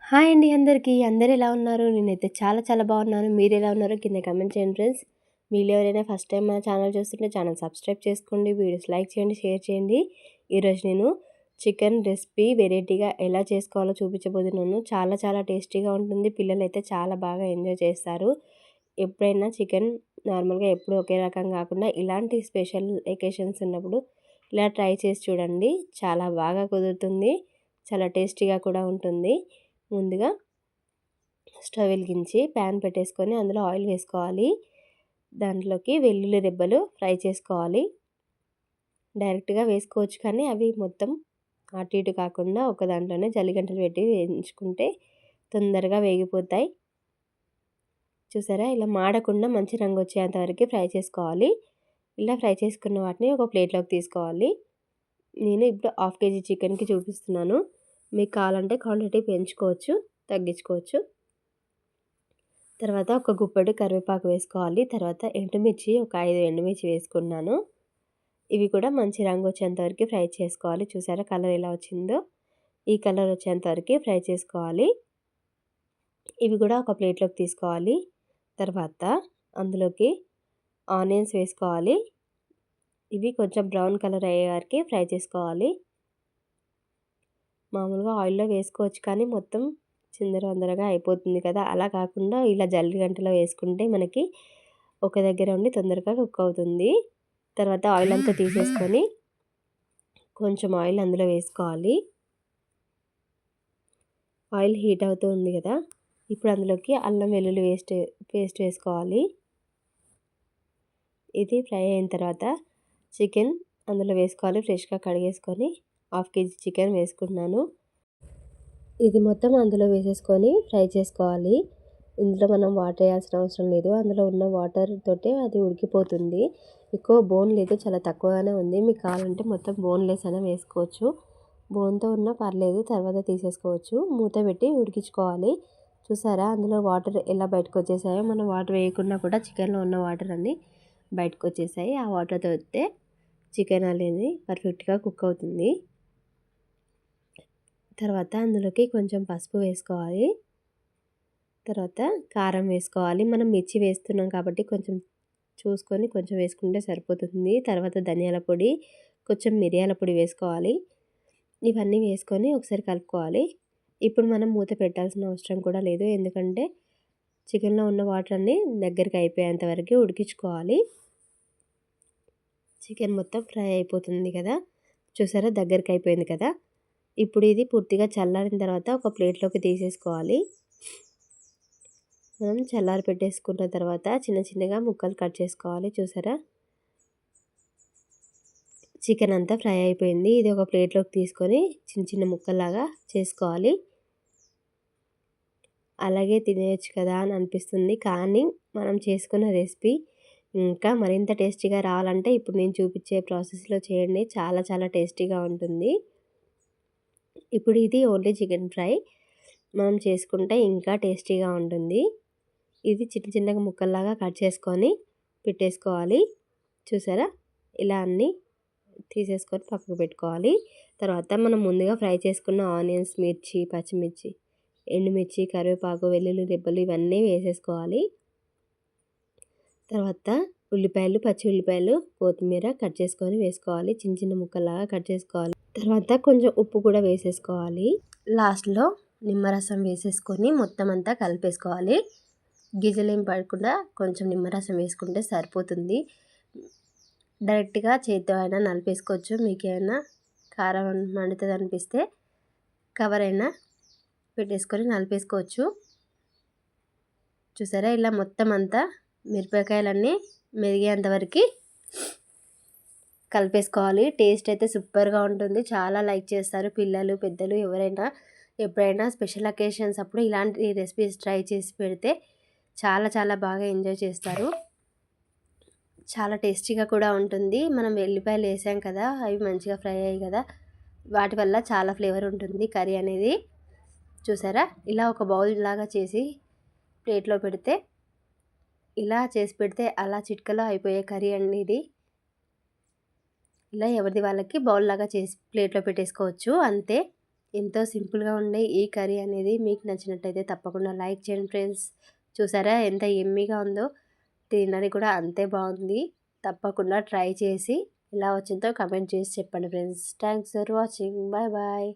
Hi అండి అందరికీ. అందరూ ఎలా ఉన్నారు? నేనైతే చాలా చాలా బాగున్నాను. మీరెలా ఉన్నారో కింద కామెంట్ చేయండి ఫ్రెండ్స్. మీలో ఎవరైనా ఫస్ట్ టైం మన ఛానల్ చూస్తుంటే ఛానల్ సబ్స్క్రైబ్ చేసుకోండి. వీడియోస్ లైక్ చేయండి, షేర్ చేయండి. ఈరోజు నేను చికెన్ రెసిపీ వెరైటీగా ఎలా చేసుకోవాలో చూపించబోతున్నాను. చాలా చాలా టేస్టీగా ఉంటుంది. పిల్లలైతే చాలా బాగా ఎంజాయ్ చేస్తారు. ఎప్పుడైనా చికెన్ నార్మల్గా ఎప్పుడు ఒకే రకం కాకుండా ఇలాంటి స్పెషల్ ఎకేషన్స్ ఉన్నప్పుడు ఇలా ట్రై చేసి చూడండి. చాలా బాగా కుదురుతుంది. చాలా టేస్టీగా కూడా ఉంటుంది. ముందుగా స్టవ్ వెలిగించి ప్యాన్ పెట్టేసుకొని అందులో ఆయిల్ వేసుకోవాలి. దాంట్లోకి వెల్లుల్లి రెబ్బలు ఫ్రై చేసుకోవాలి. డైరెక్ట్గా వేసుకోవచ్చు, కానీ అవి మొత్తం అటు ఇటు కాకుండా ఒక దాంట్లోనే జల్లిగంటలు పెట్టి వేయించుకుంటే తొందరగా వేగిపోతాయి. చూసారా, ఇలా మాడకుండా మంచి రంగు వచ్చేంత వరకు ఫ్రై చేసుకోవాలి. ఇలా ఫ్రై చేసుకున్న వాటిని ఒక ప్లేట్లోకి తీసుకోవాలి. నేను ఇప్పుడు హాఫ్ కేజీ చికెన్కి చూపిస్తున్నాను. మీకు కావాలంటే క్వాంటిటీ పెంచుకోవచ్చు, తగ్గించుకోవచ్చు. తర్వాత ఒక గుప్పెడు కరివేపాకు వేసుకోవాలి. తర్వాత ఎండుమిర్చి ఒక 5 ఎండుమిర్చి వేసుకున్నాను. ఇవి కూడా మంచి రంగు వచ్చేంత వరకు ఫ్రై చేసుకోవాలి. చూసారా కలర్ ఎలా వచ్చిందో, ఈ కలర్ వచ్చేంత వరకు ఫ్రై చేసుకోవాలి. ఇవి కూడా ఒక ప్లేట్లోకి తీసుకోవాలి. తర్వాత అందులోకి ఆనియన్స్ వేసుకోవాలి. ఇవి కొంచెం బ్రౌన్ కలర్ అయ్యే వరకు ఫ్రై చేసుకోవాలి. మామూలుగా ఆయిల్లో వేసుకోవచ్చు, కానీ మొత్తం చిందరవందరగా అయిపోతుంది కదా. అలా కాకుండా ఇలా జల్లిగంటలో వేసుకుంటే మనకి ఒక దగ్గర ఉండి తొందరగా కుక్ అవుతుంది. తర్వాత ఆయిల్ అంతా తీసేసుకొని కొంచెం ఆయిల్ అందులో వేసుకోవాలి. ఆయిల్ హీట్ అవుతూ ఉంది కదా, ఇప్పుడు అందులోకి అల్లం వెల్లుల్లి పేస్ట్ వేసుకోవాలి. ఇది ఫ్రై అయిన తర్వాత చికెన్ అందులో వేసుకోవాలి. ఫ్రెష్గా కడిగేసుకొని హాఫ్ కేజీ చికెన్ వేసుకుంటున్నాను. ఇది మొత్తం అందులో వేసేసుకొని ఫ్రై చేసుకోవాలి. ఇందులో మనం వాటర్ వేయాల్సిన అవసరం లేదు. అందులో ఉన్న వాటర్ తోటే అది ఉడికిపోతుంది. ఎక్కువ బోన్ లేదు, చాలా తక్కువగానే ఉంది. మీకు కావాలంటే మొత్తం బోన్లెస్ అయినా వేసుకోవచ్చు. బోన్తో ఉన్నా పర్లేదు, తర్వాత తీసేసుకోవచ్చు. మూత పెట్టి ఉడికించుకోవాలి. చూసారా అందులో వాటర్ ఎలా బయటకు వచ్చేసాయో. మనం వాటర్ వేయకుండా కూడా చికెన్లో ఉన్న వాటర్ అన్నీ బయటకు వచ్చేసాయి. ఆ వాటర్తో అయితే చికెన్ అనేది పర్ఫెక్ట్గా కుక్ అవుతుంది. తర్వాత అందులోకి కొంచెం పసుపు వేసుకోవాలి. తర్వాత కారం వేసుకోవాలి. మనం మిర్చి వేస్తున్నాం కాబట్టి కొంచెం చూసుకొని కొంచెం వేసుకుంటే సరిపోతుంది. తర్వాత ధనియాల పొడి, కొంచెం మిరియాల పొడి వేసుకోవాలి. ఇవన్నీ వేసుకొని ఒకసారి కలుపుకోవాలి. ఇప్పుడు మనం మూత పెట్టాల్సిన అవసరం కూడా లేదు, ఎందుకంటే చికెన్లో ఉన్న వాటర్ అన్నీ దగ్గరికి అయిపోయేంత వరకు ఉడికించుకోవాలి. చికెన్ మొత్తం ఫ్రై అయిపోతుంది కదా, చూసారా దగ్గరికి అయిపోయింది కదా. ఇప్పుడు ఇది పూర్తిగా చల్లారిన తర్వాత ఒక ప్లేట్లోకి తీసేసుకోవాలి. మనం చల్లారి పెట్టేసుకున్న తర్వాత చిన్న చిన్నగా ముక్కలు కట్ చేసుకోవాలి. చూసారా చికెన్ అంతా ఫ్రై అయిపోయింది. ఇది ఒక ప్లేట్లోకి తీసుకొని చిన్న చిన్న ముక్కల్లాగా చేసుకోవాలి. అలాగే తినేయచ్చు కదా అని అనిపిస్తుంది, కానీ మనం చేసుకున్న రెసిపీ ఇంకా మరింత టేస్టీగా రావాలంటే ఇప్పుడు నేను చూపించే ప్రాసెస్లో చేయండి. చాలా చాలా టేస్టీగా ఉంటుంది. ఇప్పుడు ఇది ఓన్లీ చికెన్ ఫ్రై మనం చేసుకుంటే ఇంకా టేస్టీగా ఉంటుంది. ఇది చిన్న చిన్నగా ముక్కల్లాగా కట్ చేసుకొని పెట్టేసుకోవాలి. చూసారా ఇలా అన్నీ తీసేసుకొని పక్కకు పెట్టుకోవాలి. తర్వాత మనం ముందుగా ఫ్రై చేసుకున్న ఆనియన్స్, మిర్చి, పచ్చిమిర్చి, ఎండుమిర్చి, కరివేపాకు, వెల్లుల్లి రెబ్బలు ఇవన్నీ వేసేసుకోవాలి. తర్వాత ఉల్లిపాయలు, పచ్చి ఉల్లిపాయలు, కొత్తిమీర కట్ చేసుకొని వేసుకోవాలి. చిన్న చిన్న ముక్కల్లాగా కట్ చేసుకోవాలి. తర్వాత కొంచెం ఉప్పు కూడా వేసేసుకోవాలి. లాస్ట్లో నిమ్మరసం వేసేసుకొని మొత్తం అంతా కలిపేసుకోవాలి. గిజలేం పడకుండా కొంచెం నిమ్మరసం వేసుకుంటే సరిపోతుంది. డైరెక్ట్గా చేతితో అయినా నలిపేసుకోవచ్చు. మీకు ఏమైనా కారం మండుతుంది అనిపిస్తే కవర్ అయినా పెట్టేసుకొని నలిపేసుకోవచ్చు. చూసారా ఇలా మొత్తం అంతా మిరపకాయలన్నీ మెరిగేంతవరకు కలిపేసుకోవాలి. టేస్ట్ అయితే సూపర్గా ఉంటుంది. చాలా లైక్ చేస్తారు పిల్లలు, పెద్దలు ఎవరైనా. ఎప్పుడైనా స్పెషల్ అకేషన్స్ అప్పుడు ఇలాంటి రెసిపీస్ ట్రై చేసి పెడితే చాలా చాలా బాగా ఎంజాయ్ చేస్తారు. చాలా టేస్టీగా కూడా ఉంటుంది. మనం వెల్లిపాయలు వేసాం కదా, అవి మంచిగా ఫ్రై అయ్యాయి కదా, వాటి వల్ల చాలా ఫ్లేవర్ ఉంటుంది కర్రీ అనేది. చూసారా ఇలా ఒక బౌల్ లాగా చేసి ప్లేట్లో పెడితే, ఇలా చేసి పెడితే అలా చిటికలో అయిపోయే కర్రీ అండి ఇది. ఇలా ఎవరిది వాళ్ళకి బౌల్ లాగా చేసి ప్లేట్లో పెట్టేసుకోవచ్చు అంతే. ఎంతో సింపుల్గా ఉండే ఈ కర్రీ అనేది మీకు నచ్చినట్టయితే తప్పకుండా లైక్ చేయండి ఫ్రెండ్స్. చూసారా ఎంత ఎమ్మీగా ఉందో, తినడానికి కూడా అంతే బాగుంది. తప్పకుండా ట్రై చేసి ఎలా వచ్చిందో కమెంట్ చేసి చెప్పండి friends. Thanks for watching. Bye bye.